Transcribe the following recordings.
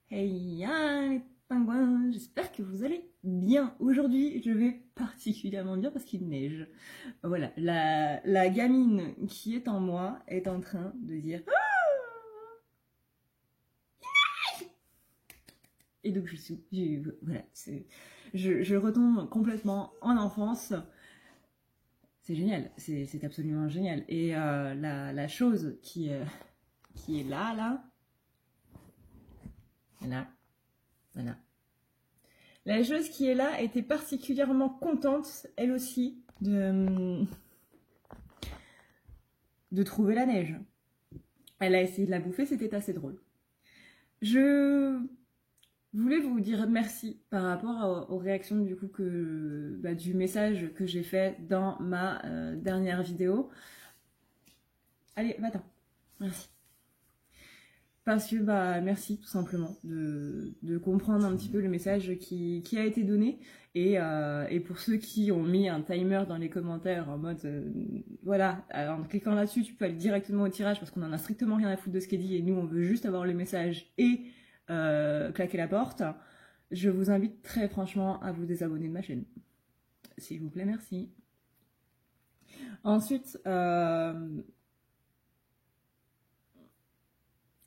Hey les pingouins, j'espère que vous allez bien. Aujourd'hui, je vais particulièrement bien parce qu'il neige. Voilà, la gamine qui est en moi est en train de dire et donc voilà, je retombe complètement en enfance. C'est génial, c'est absolument génial. Et la chose qui est là, voilà. La chose qui est là était particulièrement contente, elle aussi, de trouver la neige. Elle a essayé de la bouffer, c'était assez drôle. Je voulais vous dire merci par rapport aux réactions du coup du message que j'ai fait dans ma dernière vidéo. Allez, va-t'en. Merci. Parce que merci tout simplement de comprendre un petit peu le message qui a été donné et pour ceux qui ont mis un timer dans les commentaires en mode voilà, alors en cliquant là-dessus tu peux aller directement au tirage parce qu'on en a strictement rien à foutre de ce qui est dit et nous on veut juste avoir le message et claquer la porte. Je vous invite très franchement à vous désabonner de ma chaîne, s'il vous plaît, merci. Ensuite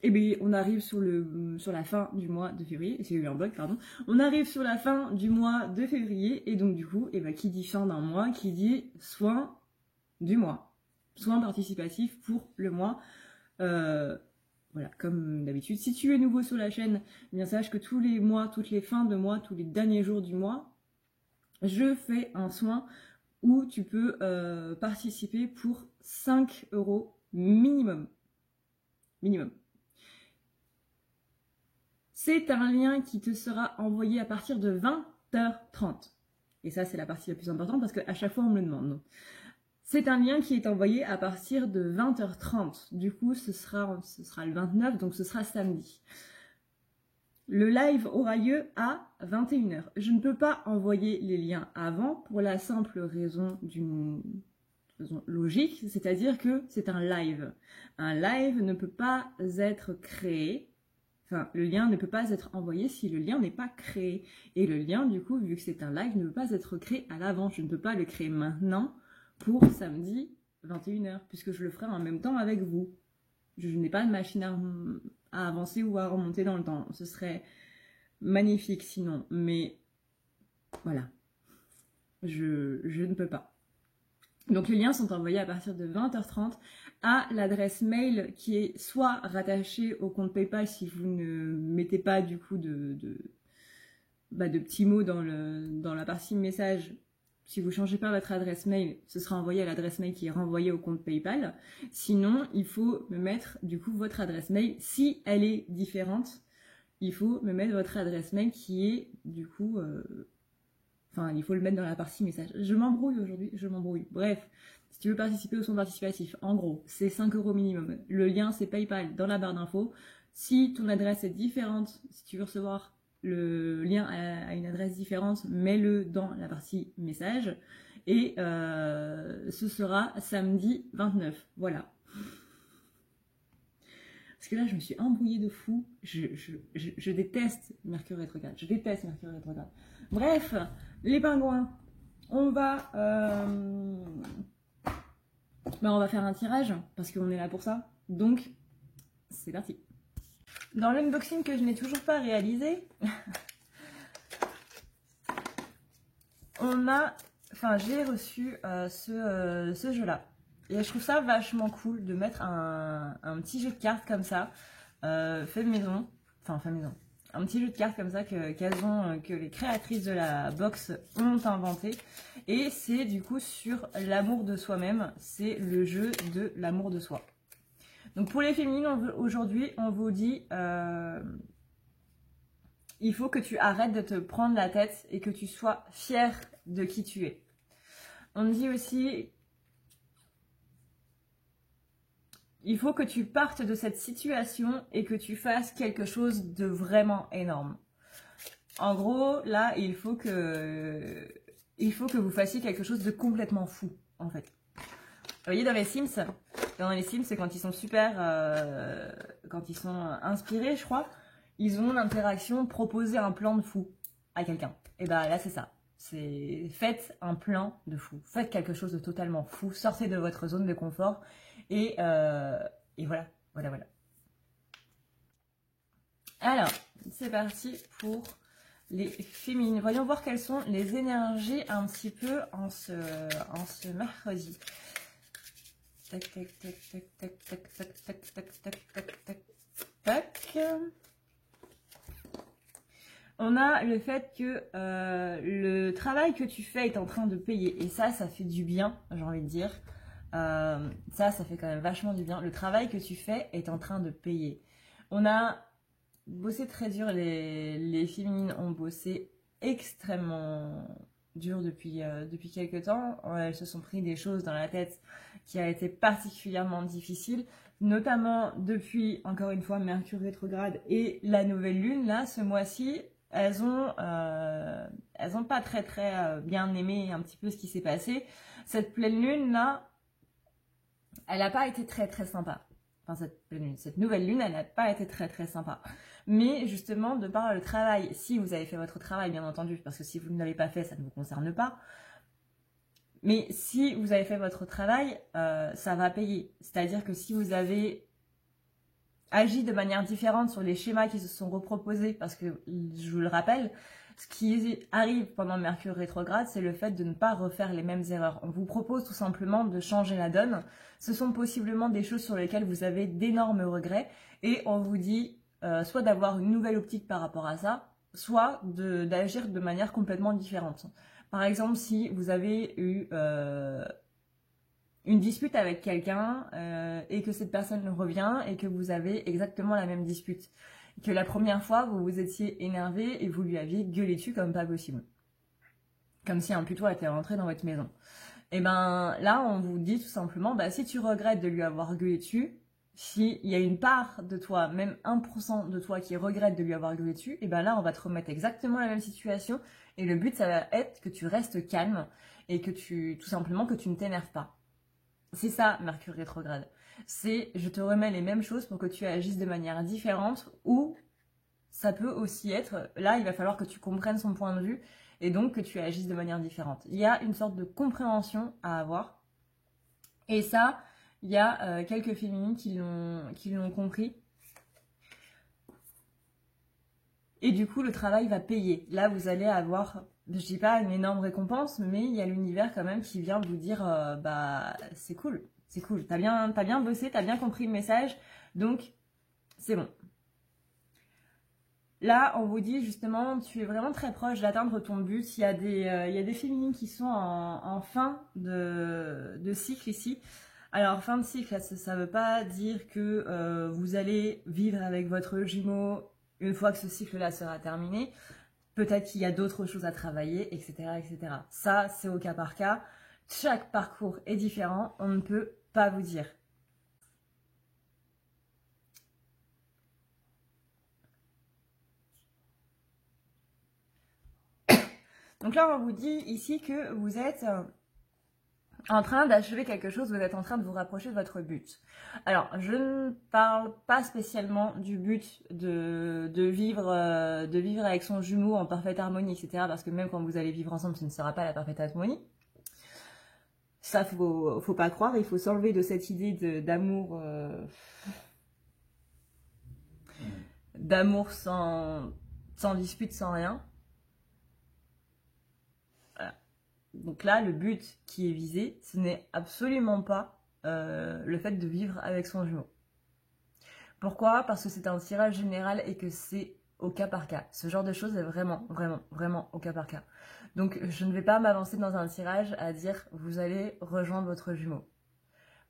et bien, on arrive sur la fin du mois de février, j'ai eu un bug, pardon. On arrive sur la fin du mois de février, et donc du coup, qui dit fin d'un mois, qui dit soin du mois. Soin participatif pour le mois. Voilà, comme d'habitude. Si tu es nouveau sur la chaîne, eh bien sache que tous les mois, toutes les fins de mois, tous les derniers jours du mois, je fais un soin où tu peux participer pour 5 € minimum. Minimum. C'est un lien qui te sera envoyé à partir de 20h30. Et ça, c'est la partie la plus importante parce qu'à chaque fois, on me le demande. C'est un lien qui est envoyé à partir de 20h30. Du coup, ce sera le 29, donc ce sera samedi. Le live aura lieu à 21h. Je ne peux pas envoyer les liens avant pour la simple raison d'une raison logique, c'est-à-dire que c'est un live. Un live ne peut pas être créé. Enfin, le lien ne peut pas être envoyé si le lien n'est pas créé. Et le lien, du coup, vu que c'est un live, ne peut pas être créé à l'avance. Je ne peux pas le créer maintenant pour samedi 21h, puisque je le ferai en même temps avec vous. Je n'ai pas de machine à avancer ou à remonter dans le temps. Ce serait magnifique sinon. Mais voilà, je ne peux pas. Donc les liens sont envoyés à partir de 20h30 à l'adresse mail qui est soit rattachée au compte PayPal si vous ne mettez pas du coup de petits mots dans la partie message. Si vous ne changez pas votre adresse mail, ce sera envoyé à l'adresse mail qui est renvoyée au compte PayPal. Sinon, il faut me mettre du coup votre adresse mail. Si elle est différente, il faut me mettre votre adresse mail qui est du coup... Enfin, il faut le mettre dans la partie message. Je m'embrouille aujourd'hui, je m'embrouille. Bref, si tu veux participer au son participatif, en gros, c'est 5 € minimum. Le lien, c'est PayPal dans la barre d'infos. Si ton adresse est différente, si tu veux recevoir le lien à une adresse différente, mets-le dans la partie message. Et ce sera samedi 29. Voilà. Parce que là, je me suis embrouillée de fou. Je déteste Mercure rétrograde. Je déteste Mercure rétrograde. Bref, les pingouins, on va faire un tirage parce qu'on est là pour ça. Donc, c'est parti. Dans l'unboxing que je n'ai toujours pas réalisé, j'ai reçu ce jeu-là. Et je trouve ça vachement cool de mettre un petit jeu de cartes comme ça, fait maison. Un petit jeu de cartes comme ça que les créatrices de la box ont inventé. Et c'est du coup sur l'amour de soi-même. C'est le jeu de l'amour de soi. Donc pour les féminines, aujourd'hui, on vous dit... il faut que tu arrêtes de te prendre la tête et que tu sois fière de qui tu es. On dit aussi... il faut que tu partes de cette situation et que tu fasses quelque chose de vraiment énorme. En gros, là, il faut que vous fassiez quelque chose de complètement fou, en fait. Vous voyez, dans les Sims, c'est quand ils sont super... quand ils sont inspirés, je crois, ils ont l'interaction proposer un plan de fou à quelqu'un. Et bah là, c'est ça. Faites un plan de fou. Faites quelque chose de totalement fou. Sortez de votre zone de confort. Et voilà. Voilà. Alors, c'est parti pour les féminines. Voyons voir quelles sont les énergies un petit peu en ce mercredi. Tac, tac, tac, tac, tac, tac, tac, tac, tac, tac, tac, tac, tac. On a le fait que le travail que tu fais est en train de payer. Et ça fait du bien, j'ai envie de dire. Ça fait quand même vachement du bien. Le travail que tu fais est en train de payer. On a bossé très dur, les féminines ont bossé extrêmement dur depuis quelques temps. Elles se sont pris des choses dans la tête qui a été particulièrement difficile, notamment depuis, encore une fois, Mercure rétrograde et la nouvelle lune, là, ce mois-ci. Elles ont pas très bien aimé un petit peu ce qui s'est passé. Cette pleine lune, là, elle n'a pas été très sympa. Enfin, cette nouvelle lune, elle n'a pas été très sympa. Mais justement, de par le travail, si vous avez fait votre travail, bien entendu, parce que si vous ne l'avez pas fait, ça ne vous concerne pas. Mais si vous avez fait votre travail, ça va payer. C'est-à-dire que si vous avez agi de manière différente sur les schémas qui se sont reproposés, parce que, je vous le rappelle, ce qui arrive pendant Mercure rétrograde, c'est le fait de ne pas refaire les mêmes erreurs. On vous propose tout simplement de changer la donne. Ce sont possiblement des choses sur lesquelles vous avez d'énormes regrets et on vous dit soit d'avoir une nouvelle optique par rapport à ça, soit d'agir de manière complètement différente. Par exemple, si vous avez eu une dispute avec quelqu'un et que cette personne revient et que vous avez exactement la même dispute. Que la première fois, vous vous étiez énervé et vous lui aviez gueulé dessus comme pas possible. Comme si un putois était rentré dans votre maison. Et ben là, on vous dit tout simplement, bah, si tu regrettes de lui avoir gueulé dessus, s'il y a une part de toi, même 1% de toi qui regrette de lui avoir gueulé dessus, et ben là, on va te remettre exactement la même situation. Et le but, ça va être que tu restes calme et que tout simplement, que tu ne t'énerves pas. C'est ça, Mercure rétrograde. C'est, je te remets les mêmes choses pour que tu agisses de manière différente, ou ça peut aussi être, là, il va falloir que tu comprennes son point de vue et donc que tu agisses de manière différente. Il y a une sorte de compréhension à avoir. Et ça, il y a quelques féminines qui l'ont compris. Et du coup, le travail va payer. Là, vous allez avoir, je dis pas une énorme récompense, mais il y a l'univers quand même qui vient vous dire, bah, c'est cool, t'as bien bossé, t'as bien compris le message, donc c'est bon. Là, on vous dit justement, tu es vraiment très proche d'atteindre ton but. Il y a des féminines qui sont en fin de cycle ici. Alors, fin de cycle, ça ne veut pas dire que vous allez vivre avec votre jumeau une fois que ce cycle-là sera terminé. Peut-être qu'il y a d'autres choses à travailler, etc., etc. Ça, c'est au cas par cas. Chaque parcours est différent. On ne peut pas vous dire. Donc là, on vous dit ici que vous êtes en train d'achever quelque chose, vous êtes en train de vous rapprocher de votre but. Alors, je ne parle pas spécialement du but de vivre avec son jumeau en parfaite harmonie, etc. Parce que même quand vous allez vivre ensemble, ce ne sera pas la parfaite harmonie. Ça, faut pas croire, il faut s'enlever de cette idée d'amour d'amour sans dispute, sans rien. Donc là, le but qui est visé, ce n'est absolument pas le fait de vivre avec son jumeau. Pourquoi? Parce que c'est un tirage général et que c'est au cas par cas. Ce genre de choses est vraiment au cas par cas. Donc je ne vais pas m'avancer dans un tirage à dire vous allez rejoindre votre jumeau.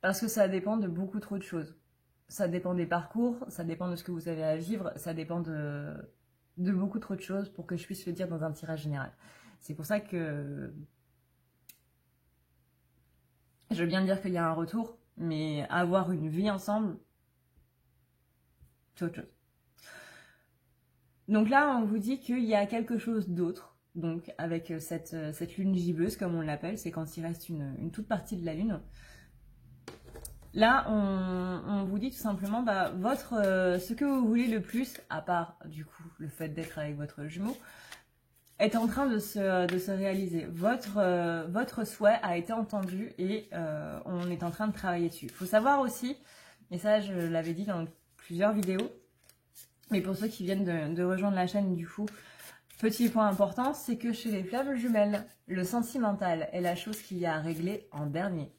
Parce que ça dépend de beaucoup trop de choses. Ça dépend des parcours, ça dépend de ce que vous avez à vivre, ça dépend de beaucoup trop de choses pour que je puisse le dire dans un tirage général. C'est pour ça que je veux bien dire qu'il y a un retour, mais avoir une vie ensemble, c'est autre chose. Donc là, on vous dit qu'il y a quelque chose d'autre. Donc avec cette lune gibbeuse, comme on l'appelle, c'est quand il reste une toute partie de la lune. Là, on vous dit tout simplement ce que vous voulez le plus, à part du coup le fait d'être avec votre jumeau, est en train de se réaliser. Votre souhait a été entendu et on est en train de travailler dessus. Il faut savoir aussi, et ça je l'avais dit dans plusieurs vidéos, mais pour ceux qui viennent de rejoindre la chaîne du coup, petit point important, c'est que chez les flammes jumelles, le sentimental est la chose qu'il y a à régler en dernier.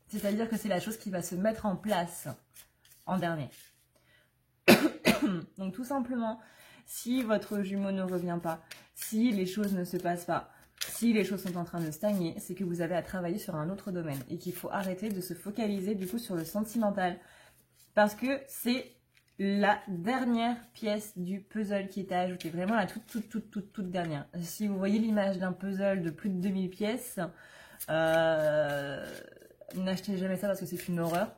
C'est-à-dire que c'est la chose qui va se mettre en place en dernier. Donc tout simplement, si votre jumeau ne revient pas, si les choses ne se passent pas, si les choses sont en train de stagner, c'est que vous avez à travailler sur un autre domaine et qu'il faut arrêter de se focaliser du coup sur le sentimental. Parce que c'est la dernière pièce du puzzle qui est à ajouter, vraiment la toute dernière. Si vous voyez l'image d'un puzzle de plus de 2000 pièces, n'achetez jamais ça parce que c'est une horreur.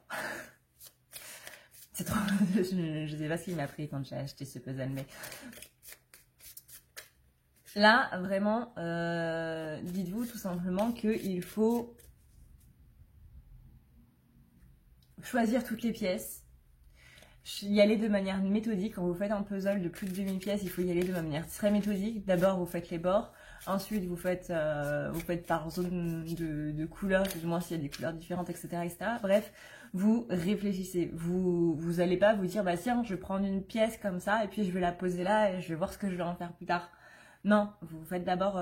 C'est trop... je sais pas ce qu'il m'a pris quand j'ai acheté ce puzzle, mais... Là, vraiment, dites-vous tout simplement qu'il faut choisir toutes les pièces, y aller de manière méthodique. Quand vous faites un puzzle de plus de 2000 pièces, il faut y aller de manière très méthodique. D'abord, vous faites les bords. Ensuite, vous faites par zone de couleurs, plus ou moins s'il y a des couleurs différentes, etc., etc. Bref, vous réfléchissez. Vous allez pas vous dire, bah tiens, je vais prendre une pièce comme ça et puis je vais la poser là et je vais voir ce que je vais en faire plus tard. Non, vous faites d'abord,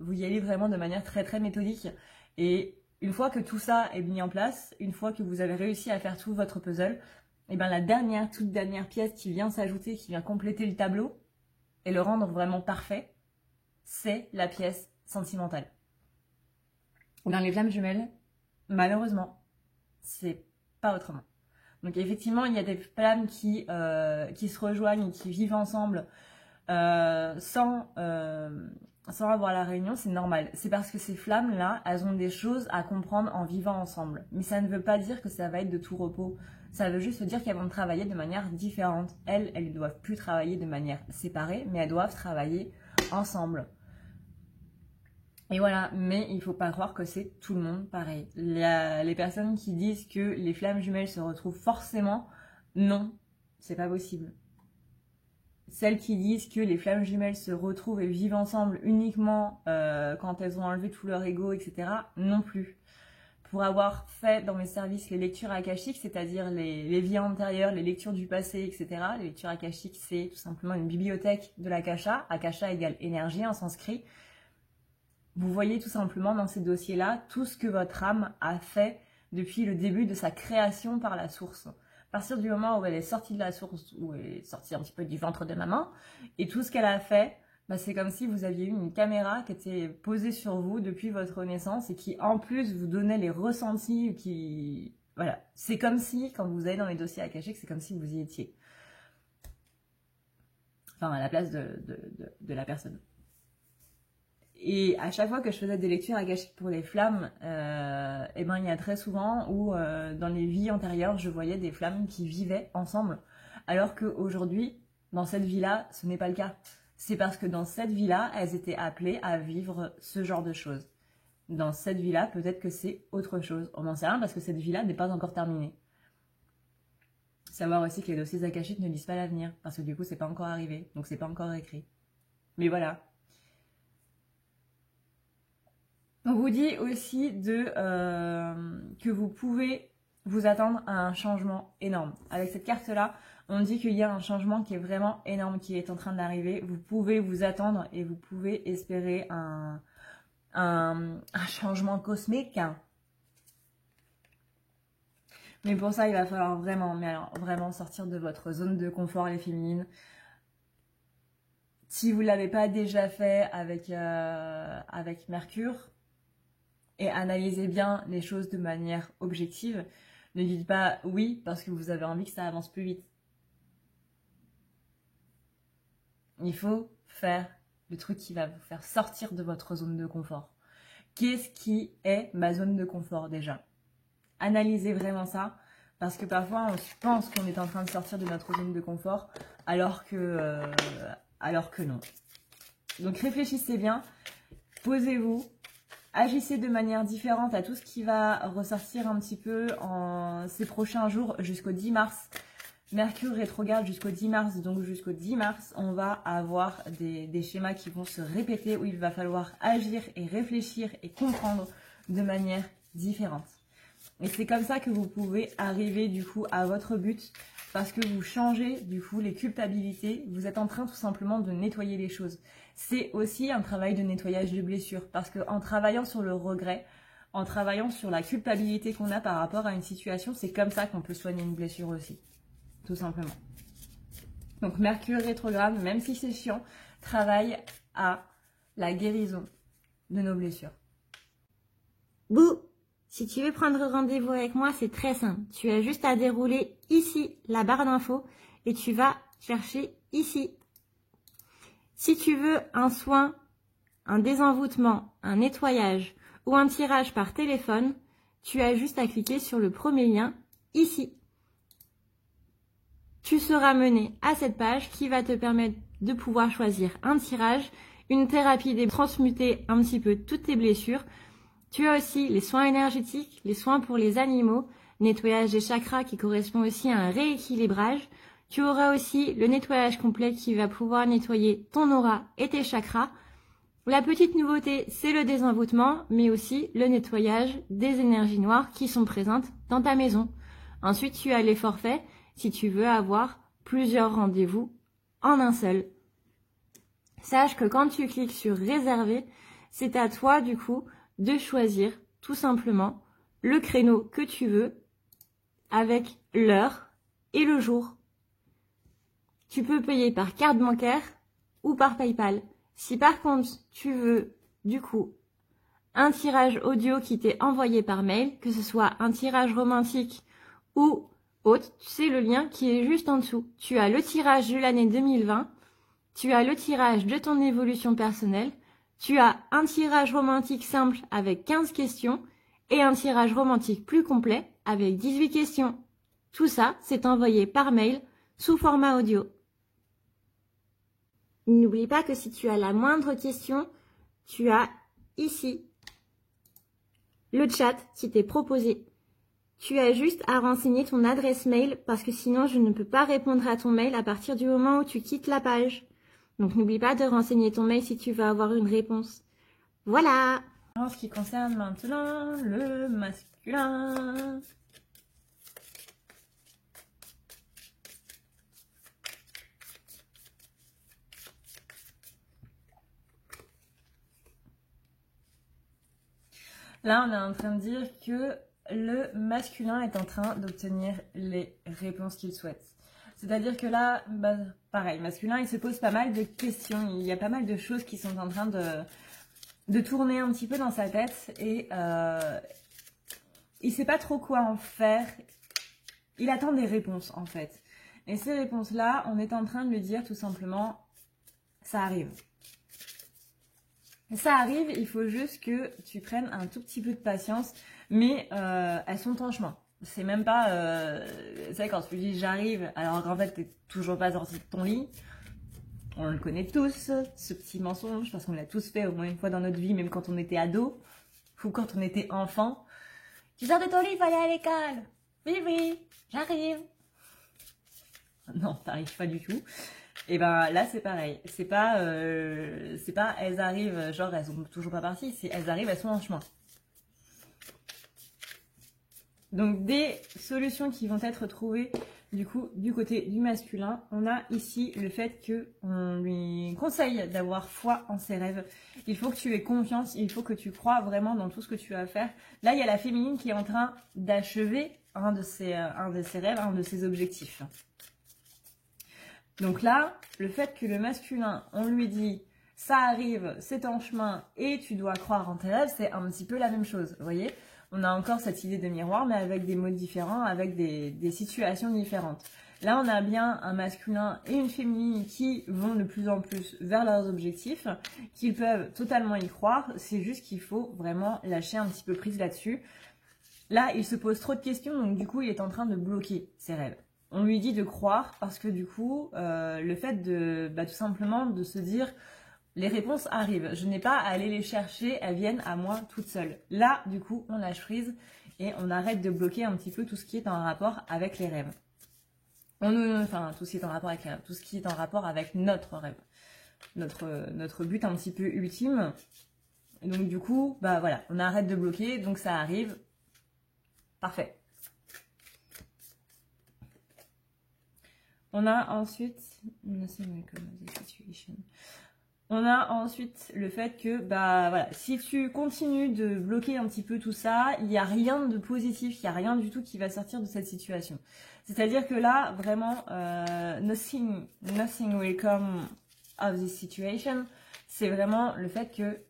vous y allez vraiment de manière très méthodique. Et une fois que tout ça est mis en place, une fois que vous avez réussi à faire tout votre puzzle, et bien la toute dernière pièce qui vient s'ajouter, qui vient compléter le tableau et le rendre vraiment parfait, c'est la pièce sentimentale. Dans les flammes jumelles, malheureusement, c'est pas autrement. Donc effectivement, il y a des flammes qui se rejoignent et qui vivent ensemble sans avoir la réunion, c'est normal. C'est parce que ces flammes-là, elles ont des choses à comprendre en vivant ensemble. Mais ça ne veut pas dire que ça va être de tout repos. Ça veut juste dire qu'elles vont travailler de manière différente. Elles ne doivent plus travailler de manière séparée, mais elles doivent travailler ensemble. Et voilà, mais il ne faut pas croire que c'est tout le monde pareil. Les personnes qui disent que les flammes jumelles se retrouvent forcément, non, c'est pas possible. Celles qui disent que les flammes jumelles se retrouvent et vivent ensemble uniquement quand elles ont enlevé tout leur ego, etc., non plus. Pour avoir fait dans mes services les lectures akashiques, c'est-à-dire les vies antérieures, les lectures du passé, etc. Les lectures akashiques, c'est tout simplement une bibliothèque de l'akasha. Akasha égale énergie en sanskrit. Vous voyez tout simplement dans ces dossiers-là tout ce que votre âme a fait depuis le début de sa création par la source. À partir du moment où elle est sortie de la source, où elle est sortie un petit peu du ventre de maman, et tout ce qu'elle a fait, bah c'est comme si vous aviez eu une caméra qui était posée sur vous depuis votre naissance et qui en plus vous donnait les ressentis qui... Voilà, c'est comme si, quand vous allez dans les dossiers akashiques, c'est comme si vous y étiez. Enfin, à la place de la personne. Et à chaque fois que je faisais des lectures akashiques pour les flammes, et ben il y a très souvent où dans les vies antérieures, je voyais des flammes qui vivaient ensemble. Alors qu'aujourd'hui, dans cette vie-là, ce n'est pas le cas. C'est parce que dans cette vie-là, elles étaient appelées à vivre ce genre de choses. Dans cette vie-là, peut-être que c'est autre chose. On n'en sait rien parce que cette vie-là n'est pas encore terminée. Savoir aussi que les dossiers akashiques ne disent pas l'avenir, parce que du coup, c'est pas encore arrivé, donc c'est pas encore écrit. Mais voilà. On vous dit aussi que vous pouvez vous attendre à un changement énorme. Avec cette carte-là, on dit qu'il y a un changement qui est vraiment énorme, qui est en train d'arriver. Vous pouvez vous attendre et vous pouvez espérer un changement cosmique. Mais pour ça, il va falloir vraiment sortir de votre zone de confort, les féminines. Si vous ne l'avez pas déjà fait avec Mercure, et analysez bien les choses de manière objective, ne dites pas oui parce que vous avez envie que ça avance plus vite. Il faut faire le truc qui va vous faire sortir de votre zone de confort. Qu'est-ce qui est ma zone de confort déjà? Analysez vraiment ça, parce que parfois on pense qu'on est en train de sortir de notre zone de confort, alors que non. Donc réfléchissez bien, posez-vous, Agissez de manière différente à tout ce qui va ressortir un petit peu en ces prochains jours jusqu'au 10 mars. Mercure rétrograde jusqu'au 10 mars, donc jusqu'au 10 mars, on va avoir des schémas qui vont se répéter où il va falloir agir et réfléchir et comprendre de manière différente. Et c'est comme ça que vous pouvez arriver du coup à votre but parce que vous changez du coup les culpabilités. Vous êtes en train tout simplement de nettoyer les choses. C'est aussi un travail de nettoyage de blessures parce qu'en travaillant sur le regret, en travaillant sur la culpabilité qu'on a par rapport à une situation, c'est comme ça qu'on peut soigner une blessure aussi, tout simplement. Donc Mercure rétrograde, même si c'est chiant, travaille à la guérison de nos blessures. Bouh! Si tu veux prendre rendez-vous avec moi, c'est très simple. Tu as juste à dérouler ici la barre d'infos et tu vas chercher ici. Si tu veux un soin, un désenvoûtement, un nettoyage ou un tirage par téléphone, tu as juste à cliquer sur le premier lien ici. Tu seras mené à cette page qui va te permettre de pouvoir choisir un tirage, une thérapie de transmuter un petit peu toutes tes blessures. Tu as aussi les soins énergétiques, les soins pour les animaux, nettoyage des chakras qui correspond aussi à un rééquilibrage. Tu auras aussi le nettoyage complet qui va pouvoir nettoyer ton aura et tes chakras. La petite nouveauté, c'est le désenvoûtement, mais aussi le nettoyage des énergies noires qui sont présentes dans ta maison. Ensuite, tu as les forfaits si tu veux avoir plusieurs rendez-vous en un seul. Sache que quand tu cliques sur réserver, c'est à toi du coup de choisir tout simplement le créneau que tu veux avec l'heure et le jour. Tu peux payer par carte bancaire ou par PayPal. Si par contre tu veux du coup un tirage audio qui t'est envoyé par mail, que ce soit un tirage romantique ou autre, c'est le lien qui est juste en dessous. Tu as le tirage de l'année 2020, tu as le tirage de ton évolution personnelle, tu as un tirage romantique simple avec 15 questions et un tirage romantique plus complet avec 18 questions. Tout ça, c'est envoyé par mail sous format audio. N'oublie pas que si tu as la moindre question, tu as ici le chat qui t'est proposé. Tu as juste à renseigner ton adresse mail parce que sinon je ne peux pas répondre à ton mail à partir du moment où tu quittes la page. Donc n'oublie pas de renseigner ton mail si tu veux avoir une réponse. Voilà! En ce qui concerne maintenant le masculin. Là, on est en train de dire que le masculin est en train d'obtenir les réponses qu'il souhaite. C'est-à-dire que là, bah, pareil, masculin, il se pose pas mal de questions. Il y a pas mal de choses qui sont en train de tourner un petit peu dans sa tête et il sait pas trop quoi en faire. Il attend des réponses en fait. Et ces réponses-là, on est en train de lui dire tout simplement, ça arrive. Ça arrive, il faut juste que tu prennes un tout petit peu de patience, mais elles sont en chemin. C'est même pas... tu sais, quand tu dis j'arrive, alors qu'en fait, t'es toujours pas sorti de ton lit. On le connaît tous, ce petit mensonge, parce qu'on l'a tous fait au moins une fois dans notre vie, même quand on était ado, ou quand on était enfant. Tu sors de ton lit, il faut aller à l'école. Oui, oui, j'arrive. Non, t'arrives pas du tout. Et ben là c'est pareil, c'est pas elles arrivent, genre elles sont toujours pas parties, c'est elles arrivent, elles sont en chemin. Donc des solutions qui vont être trouvées du coup du côté du masculin, on a ici le fait que on lui conseille d'avoir foi en ses rêves. Il faut que tu aies confiance, il faut que tu crois vraiment dans tout ce que tu vas faire. Là il y a la féminine qui est en train d'achever un de ses rêves, un de ses objectifs. Donc là, le fait que le masculin, on lui dit « ça arrive, c'est en chemin et tu dois croire en tes rêves », c'est un petit peu la même chose, vous voyez. On a encore cette idée de miroir, mais avec des mots différents, avec des situations différentes. Là, on a bien un masculin et une féminine qui vont de plus en plus vers leurs objectifs, qu'ils peuvent totalement y croire, c'est juste qu'il faut vraiment lâcher un petit peu prise là-dessus. Là, il se pose trop de questions, donc du coup, il est en train de bloquer ses rêves. On lui dit de croire parce que du coup, le fait de tout simplement de se dire Les réponses arrivent. Je n'ai pas à aller les chercher, elles viennent à moi toute seule. Là, du coup, on lâche prise et on arrête de bloquer un petit peu tout ce qui est en rapport avec les rêves. Enfin, tout ce qui est en rapport avec les rêves, tout ce qui est en rapport avec notre rêve. Notre but un petit peu ultime. Et donc, du coup, bah voilà, on arrête de bloquer, donc ça arrive. Parfait. On a ensuite... On a ensuite le fait que, bah voilà, si tu continues de bloquer un petit peu tout ça, il n'y a rien de positif, il n'y a rien du tout qui va sortir de cette situation. C'est-à-dire que là, vraiment, nothing will come of this situation. C'est vraiment le fait que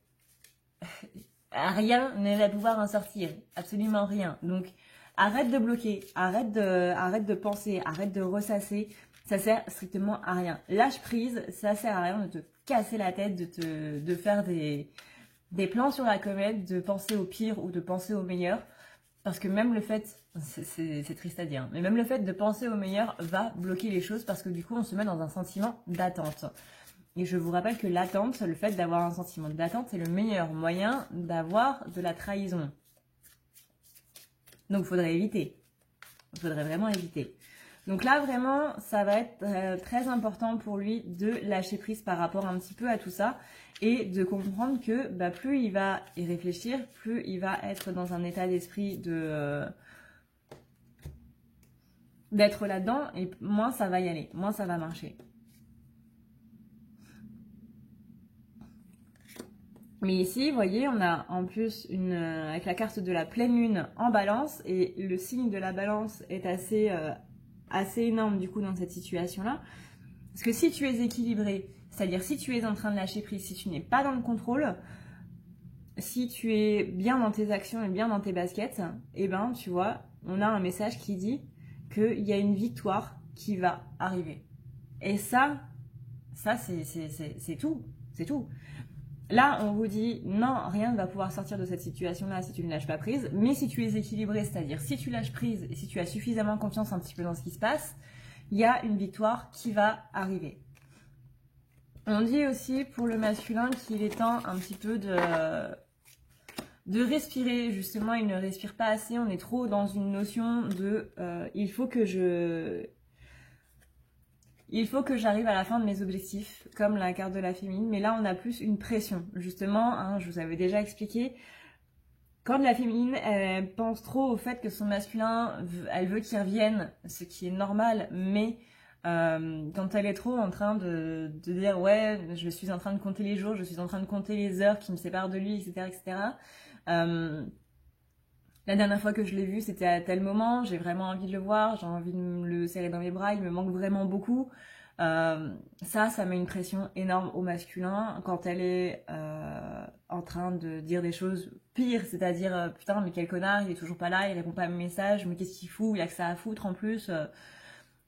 rien ne va pouvoir en sortir, absolument rien. Donc, arrête de bloquer, arrête de penser, arrête de ressasser. Ça sert strictement à rien. Lâche prise, ça sert à rien de te casser la tête, de faire des plans sur la comète, de penser au pire ou de penser au meilleur. Parce que même le fait, c'est triste à dire, mais même le fait de penser au meilleur va bloquer les choses parce que du coup on se met dans un sentiment d'attente. Et je vous rappelle que l'attente, le fait d'avoir un sentiment d'attente, c'est le meilleur moyen d'avoir de la trahison. Donc il faudrait éviter. Il faudrait vraiment éviter. Donc là, vraiment, ça va être très important pour lui de lâcher prise par rapport un petit peu à tout ça et de comprendre que bah, plus il va y réfléchir, plus il va être dans un état d'esprit d'être là-dedans et moins ça va y aller, moins ça va marcher. Mais ici, vous voyez, on a en plus avec la carte de la pleine lune en balance et le signe de la balance est assez énorme du coup dans cette situation-là. Parce que si tu es équilibré, c'est-à-dire si tu es en train de lâcher prise, si tu n'es pas dans le contrôle, si tu es bien dans tes actions et bien dans tes baskets, eh ben tu vois, on a un message qui dit qu'il y a une victoire qui va arriver. Et ça c'est tout, c'est tout. Là, on vous dit, non, rien ne va pouvoir sortir de cette situation-là si tu ne lâches pas prise. Mais si tu es équilibré, c'est-à-dire si tu lâches prise et si tu as suffisamment confiance un petit peu dans ce qui se passe, il y a une victoire qui va arriver. On dit aussi pour le masculin qu'il est temps un petit peu de respirer. Justement, il ne respire pas assez. On est trop dans une notion de il faut que j'arrive à la fin de mes objectifs, comme la carte de la féminine. Mais là, on a plus une pression. Justement, hein, je vous avais déjà expliqué, quand la féminine, elle pense trop au fait que son masculin, elle veut qu'il revienne, ce qui est normal. Mais quand elle est trop en train de dire « ouais, je suis en train de compter les jours, je suis en train de compter les heures qui me séparent de lui, etc. etc. » La dernière fois que je l'ai vu, c'était à tel moment, j'ai vraiment envie de le voir, j'ai envie de le serrer dans mes bras, il me manque vraiment beaucoup. Ça met une pression énorme au masculin quand elle est en train de dire des choses pires, c'est-à-dire putain mais quel connard, il est toujours pas là, il répond pas à mes messages, mais qu'est-ce qu'il fout, il a que ça à foutre en plus,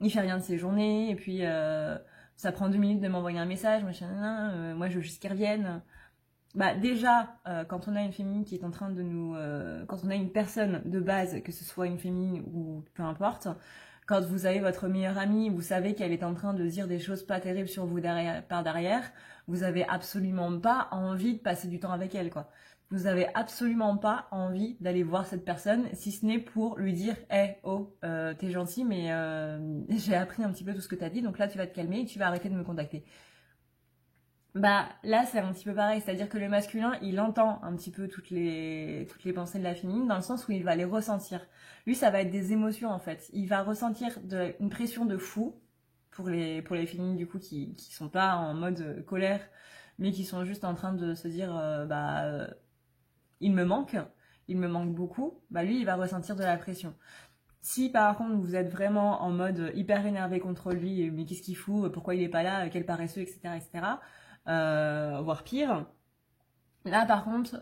il fait rien de ses journées, et puis ça prend 2 minutes de m'envoyer un message, machin, moi je veux juste qu'il revienne. Bah déjà, quand on a une féminine qui est en train de nous... quand on a une personne de base, que ce soit une féminine ou peu importe, quand vous avez votre meilleure amie, vous savez qu'elle est en train de dire des choses pas terribles sur vous par derrière, vous avez absolument pas envie de passer du temps avec elle, quoi. Vous avez absolument pas envie d'aller voir cette personne, si ce n'est pour lui dire « Hey, oh, t'es gentil, mais j'ai appris un petit peu tout ce que t'as dit, donc là tu vas te calmer et tu vas arrêter de me contacter. » Bah là c'est un petit peu pareil, c'est-à-dire que le masculin il entend un petit peu toutes les pensées de la féminine dans le sens où il va les ressentir. Lui ça va être des émotions en fait, il va ressentir une pression de fou pour les féminines du coup qui sont pas en mode colère mais qui sont juste en train de se dire il me manque beaucoup, bah lui il va ressentir de la pression. Si par contre vous êtes vraiment en mode hyper énervé contre lui, mais qu'est-ce qu'il fout, pourquoi il est pas là, quel paresseux, etc. etc. Voire pire. Là par contre,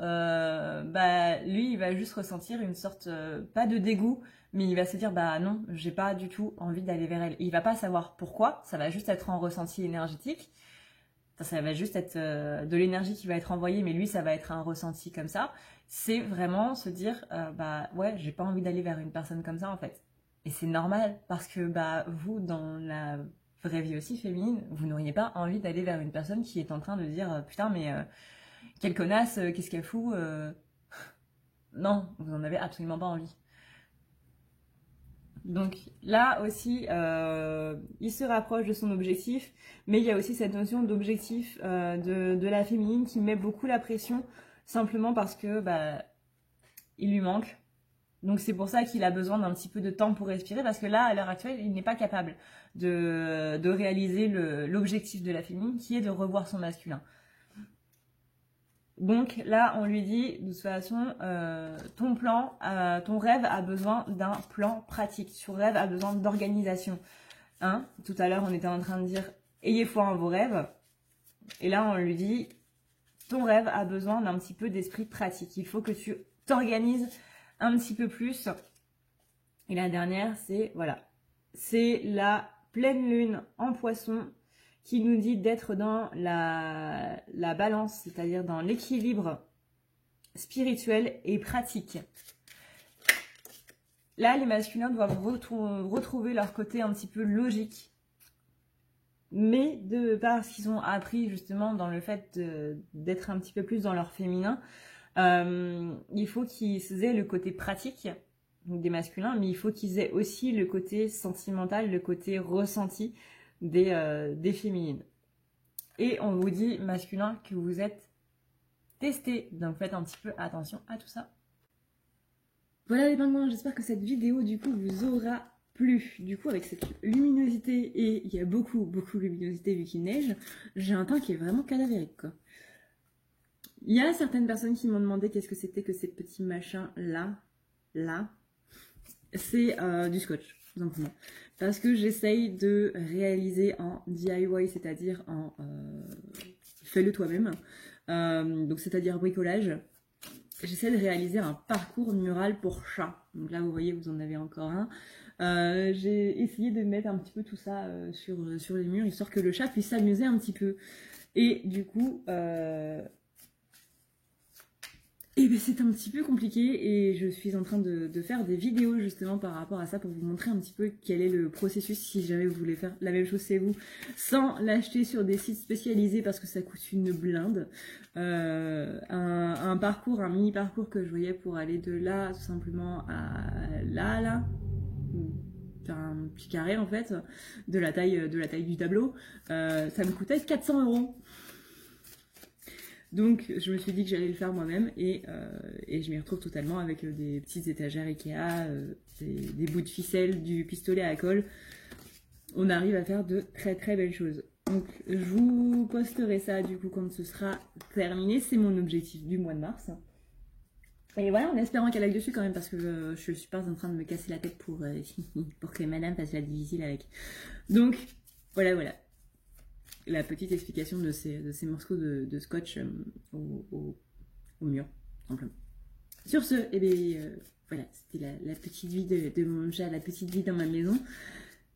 lui il va juste ressentir une sorte, pas de dégoût, mais il va se dire bah non, j'ai pas du tout envie d'aller vers elle. Et il va pas savoir pourquoi, ça va juste être en ressenti énergétique. Ça va juste être de l'énergie qui va être envoyée, mais lui ça va être un ressenti comme ça. C'est vraiment se dire bah ouais, j'ai pas envie d'aller vers une personne comme ça en fait. Et c'est normal parce que bah vous dans la vraie vie aussi féminine, vous n'auriez pas envie d'aller vers une personne qui est en train de dire putain mais quelle connasse, qu'est-ce qu'elle fout Non, vous n'en avez absolument pas envie. Donc là aussi, il se rapproche de son objectif, mais il y a aussi cette notion d'objectif de la féminine qui met beaucoup la pression, simplement parce que il lui manque. Donc c'est pour ça qu'il a besoin d'un petit peu de temps pour respirer, parce que là, à l'heure actuelle, il n'est pas capable de réaliser l'objectif de la féminine, qui est de revoir son masculin. Donc là, on lui dit, de toute façon, ton rêve a besoin d'un plan pratique. Ton rêve a besoin d'organisation. Hein, tout à l'heure, on était en train de dire, ayez foi en vos rêves. Et là, on lui dit, ton rêve a besoin d'un petit peu d'esprit pratique. Il faut que tu t'organises un petit peu plus. Et la dernière, c'est, voilà, c'est la pleine lune en Poisson, qui nous dit d'être dans la balance, c'est-à-dire dans l'équilibre spirituel et pratique. Là, les masculins doivent retrouver leur côté un petit peu logique, mais de par ce qu'ils ont appris justement dans le fait d'être un petit peu plus dans leur féminin, il faut qu'ils aient le côté pratique, donc des masculins, mais il faut qu'ils aient aussi le côté sentimental, le côté ressenti des féminines. Et on vous dit, masculin, que vous êtes testé. Donc faites un petit peu attention à tout ça. Voilà les pingouins, j'espère que cette vidéo du coup vous aura plu. Du coup avec cette luminosité, et il y a beaucoup de luminosité vu qu'il neige, j'ai un teint qui est vraiment cadavérique quoi. Il y a certaines personnes qui m'ont demandé qu'est-ce que c'était que ces petits machins là. C'est du scotch, tout simplement. Parce que j'essaye de réaliser en DIY, c'est-à-dire en fais-le toi-même. Donc c'est-à-dire bricolage. J'essaie de réaliser un parcours mural pour chat. Donc là, vous voyez, vous en avez encore un. J'ai essayé de mettre un petit peu tout ça sur les murs, histoire que le chat puisse s'amuser un petit peu. Et du coup... Et bien c'est un petit peu compliqué et je suis en train de faire des vidéos justement par rapport à ça pour vous montrer un petit peu quel est le processus si jamais vous voulez faire la même chose c'est vous sans l'acheter sur des sites spécialisés parce que ça coûte une blinde. Un parcours, un mini parcours que je voyais pour aller de là tout simplement à là, faire un petit carré en fait de la taille du tableau, ça me coûtait 400 €. Donc je me suis dit que j'allais le faire moi-même et je m'y retrouve totalement avec des petites étagères Ikea, des bouts de ficelle, du pistolet à colle. On arrive à faire de très belles choses. Donc je vous posterai ça du coup quand ce sera terminé. C'est mon objectif du mois de mars. Et voilà, en espérant qu'elle aille dessus quand même parce que je suis pas en train de me casser la tête pour que madame fasse la difficile avec. Donc voilà. La petite explication de ces morceaux de scotch au mur, simplement. Sur ce, voilà, c'était la petite vie de mon chat, la petite vie dans ma maison.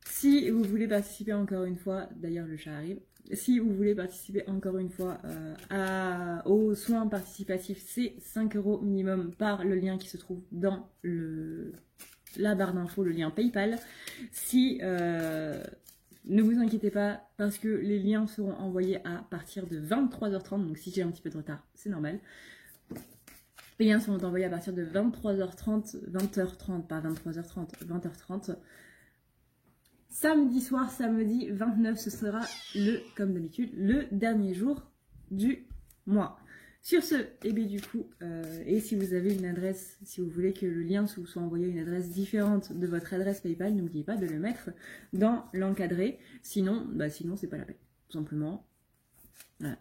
Si vous voulez participer encore une fois, d'ailleurs le chat arrive, si vous voulez participer encore une fois aux soins participatifs, c'est 5 € minimum par le lien qui se trouve dans la barre d'infos, le lien PayPal. Si... ne vous inquiétez pas parce que les liens seront envoyés à partir de 23h30, donc si j'ai un petit peu de retard, c'est normal. Les liens seront envoyés à partir de 23h30, 20h30, pas 23h30, 20h30. Samedi soir, samedi 29, ce sera comme d'habitude, le dernier jour du mois. Sur ce, et bien du coup, et si vous avez une adresse, si vous voulez que le lien vous soit envoyé à une adresse différente de votre adresse PayPal, n'oubliez pas de le mettre dans l'encadré. Sinon, c'est pas la peine. Tout simplement. Voilà.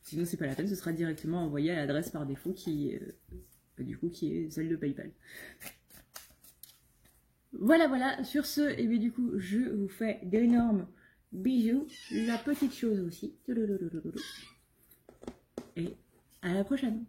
Sinon, c'est pas la peine, ce sera directement envoyé à l'adresse par défaut qui est celle de PayPal. Voilà. Sur ce, et bien du coup, je vous fais d'énormes bisous. La petite chose aussi. Et à la prochaine.